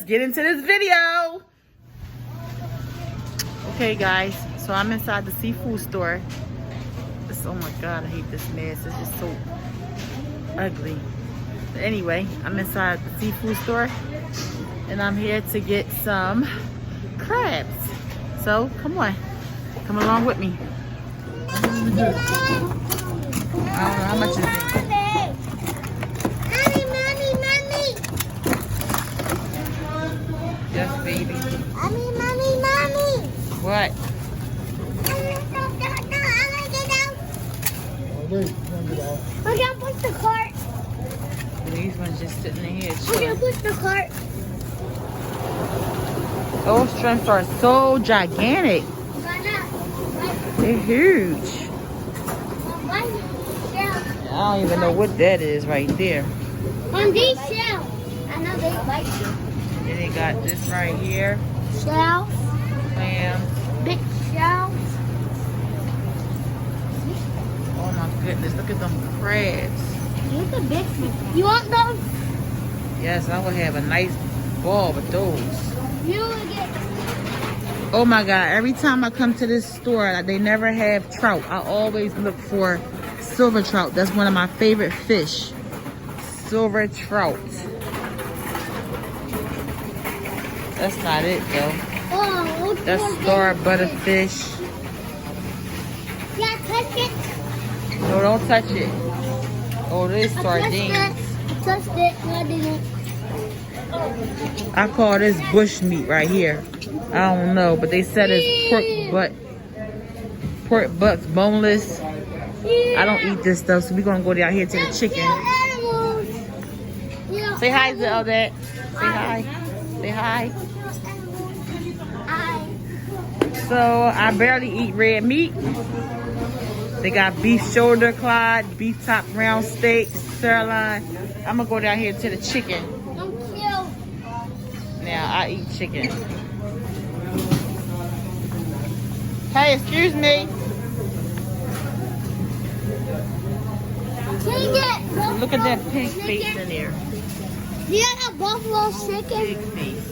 let's get into this video. Okay, guys, so I'm inside the seafood store. Oh my God, I hate this mess. It's just so ugly. But anyway, I'm inside the seafood store and I'm here to get some crabs. So come on, come along with me. I don't know how much is it. Mommy. Yes, baby. Mommy. What? We're gonna push the cart. These ones just sitting in here We're gonna chilling. push the cart. Those shrimps are so gigantic. They're huge. I don't even know what that is right there. On these shells. I know they bite you. Then they got this right here. Shells. Clams. Big shells. Oh my goodness, look at them crabs. Look at big ones. You want those? Yes, I would have a nice ball with those. You will get. Oh my God, every time I come to this store, they never have trout. I always look for silver trout. That's one of my favorite fish. Silver trout. That's not it though. Oh, That's star butterfish. Yeah, touch it. No, don't touch it. Oh, this I sardines. touched it. No, I didn't. I call this bush meat right here. I don't know, but they said it's pork butts, boneless. I don't eat this stuff, so we're gonna go down here to the chicken. Say hi to all that. Say hi. Say hi. So I barely eat red meat. They got beef shoulder clod, beef top round steak, sirloin. I'm gonna go down here to the chicken. Now I eat chicken. Hey, excuse me. Look at that pig face in there. You got a buffalo chicken? Pig face.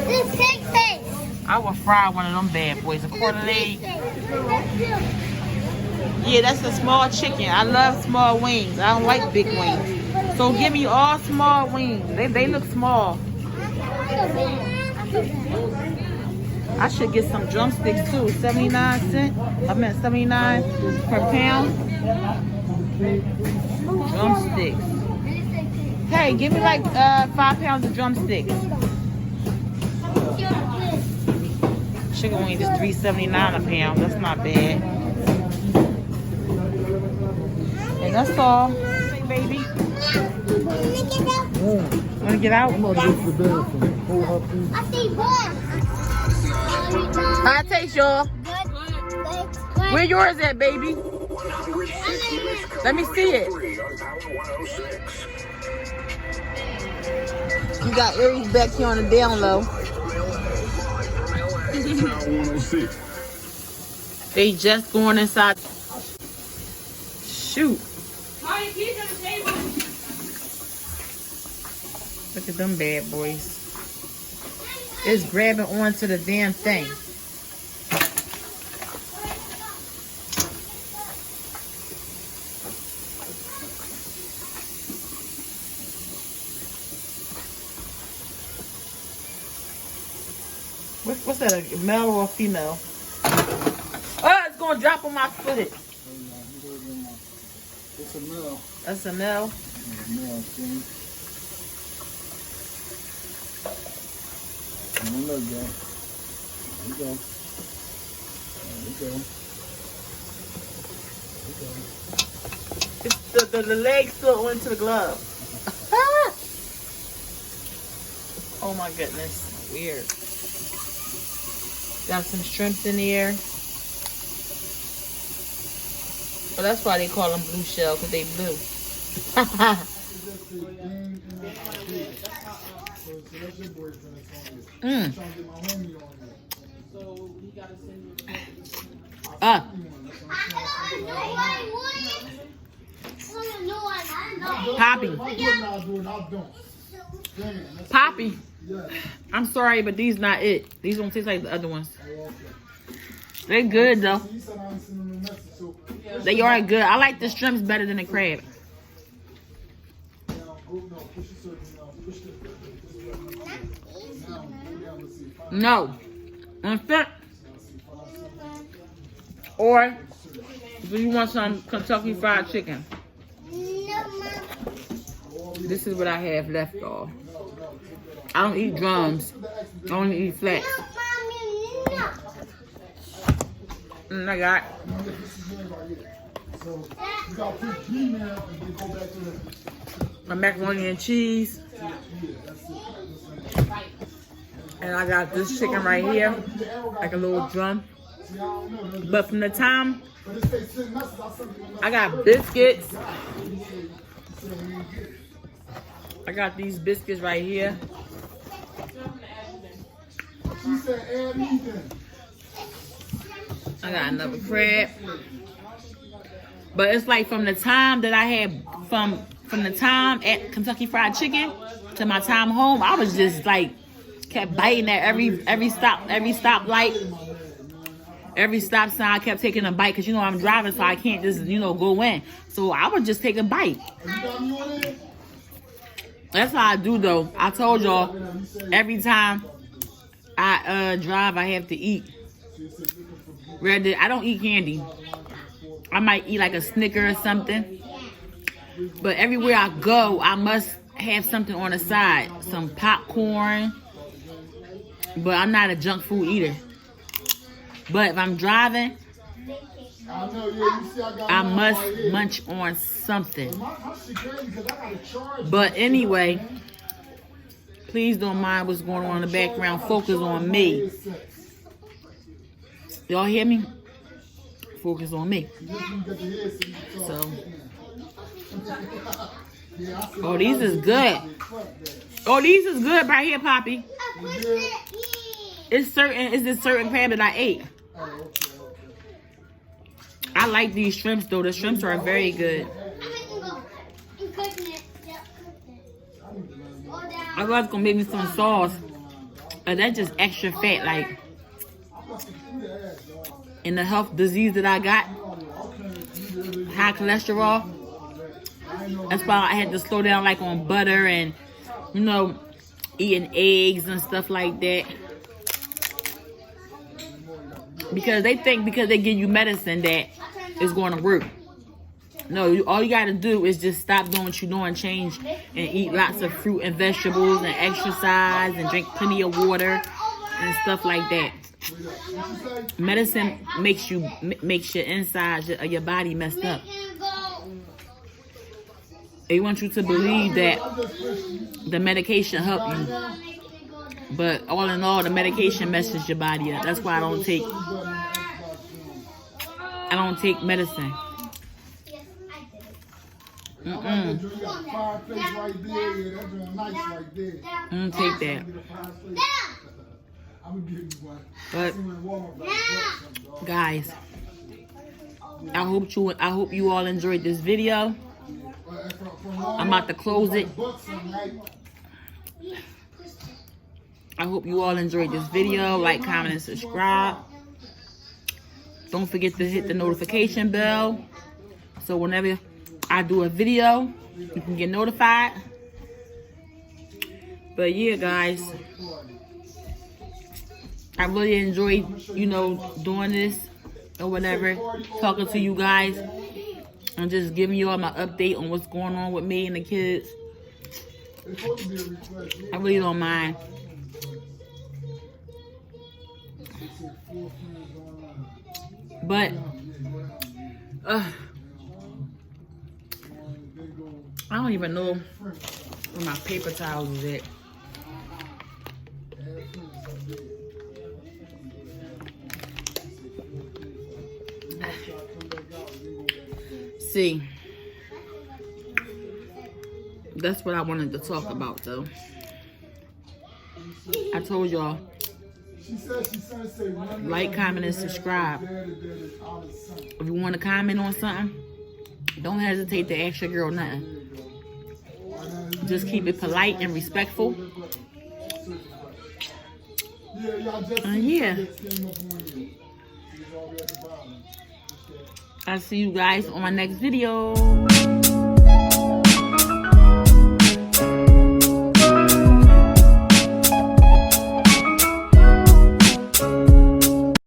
This pig face. I will fry one of them bad boys. A quarter leg. Yeah, that's a small chicken. I love small wings. I don't like big wings. So give me all small wings. They look small. I should get some drumsticks too. 79 cents. I meant 79 per pound. Drumsticks. Hey, give me like 5 pounds of drumsticks. Chicken wings is $3.79 a pound. That's not bad. And that's all. Hey, baby. Wanna get out? I see boy. How it taste, y'all? Good. Where yours at, baby? Let me see it. You got Aries back here on the down low. They just going inside. Shoot. Look at them bad boys. It's grabbing onto the damn thing. What's that, a male or a female? Oh, it's gonna drop on my foot. It's a male. That's a male. Male, see? There you go. It's the leg still into the glove. Oh my goodness. Weird. Got some shrimps in here. Well, that's why they call them blue shell, because they blue. Poppy. Poppy, I'm sorry, but these not it. These don't taste like the other ones. They're good though. They are good. I like the shrimps better than the crab. No. In fact, or do you want some Kentucky Fried Chicken? This is what I have left, y'all. I don't eat drums. I only eat flats. And I got my macaroni and cheese. And I got this chicken right here, like a little drum. But from the time, I got biscuits. I got these biscuits right here. I got another crab. But it's like from the time that I had, from the time at Kentucky Fried Chicken to my time home, I was just like, kept biting at every stop light, every stop sign. I kept taking a bite because, you know, I'm driving, so I can't just, you know, go in. So I would just take a bite. That's how I do, though. I told y'all, every time I drive, I have to eat. Rather, I don't eat candy. I might eat like a Snicker or something. But everywhere I go, I must have something on the side. Some popcorn. But I'm not a junk food eater. But if I'm driving, I must munch on something. But anyway, please don't mind what's going on in the background. Focus on me. Y'all hear me? Focus on me. So, oh, these is good. Oh, these is good right here, Poppy. It's this certain crab that I ate. I like these shrimps though. The shrimps are very good. I was gonna make me some sauce, but that's just extra fat. Like, in the health disease that I got, high cholesterol. That's why I had to slow down, like on butter and, you know, eating eggs and stuff like that. Because they think because they give you medicine that it's going to work. No, all you got to do is just stop doing what you're doing, change, and eat lots of fruit and vegetables and exercise and drink plenty of water and stuff like that. Medicine makes your insides of your body messed up. They want you to believe that the medication help you. But all in all, the medication messes your body up. That's why I don't take medicine. I don't take that. But guys, I hope you all enjoyed this video. I'm about to close it. I hope you all enjoyed this video. Like, comment, and subscribe. Don't forget to hit the notification bell, so whenever I do a video, you can get notified. But yeah, guys, I really enjoyed, you know, doing this or whatever, talking to you guys and just giving you all my update on what's going on with me and the kids. I really don't mind. But I don't even know where my paper towels is at. See, that's what I wanted to talk about, though. I told y'all, like, comment, and subscribe. If you want to comment on something, don't hesitate to ask your girl nothing. Just keep it polite and respectful. Yeah. I'll see you guys on my next video.